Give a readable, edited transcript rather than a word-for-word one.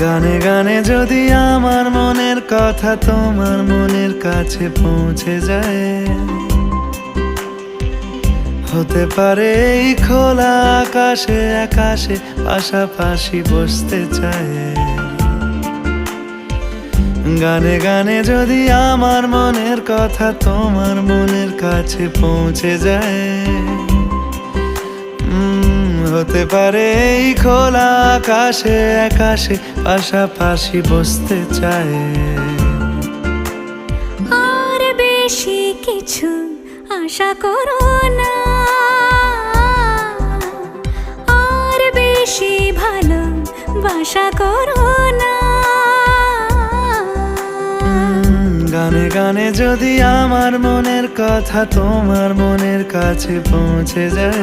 গানে গানে যদি আমার মনের কথা তোমার মনের কাছে পৌঁছে যায়, হতে পারে এই খোলা আকাশে আকাশে পাশাপাশি বসতে চায়। গানে গানে যদি আমার মনের কথা তোমার মনের কাছে পৌঁছে যায়, হতে পারে এই খোলা আকাশে আকাশে পাশাপাশি বসতে চায়। আর বেশি কিছু আশা করো না, আর বেশি ভালোবাসা করো না। গানে গানে যদি আমার মনের কথা তোমার মনের কাছে পৌঁছে যায়,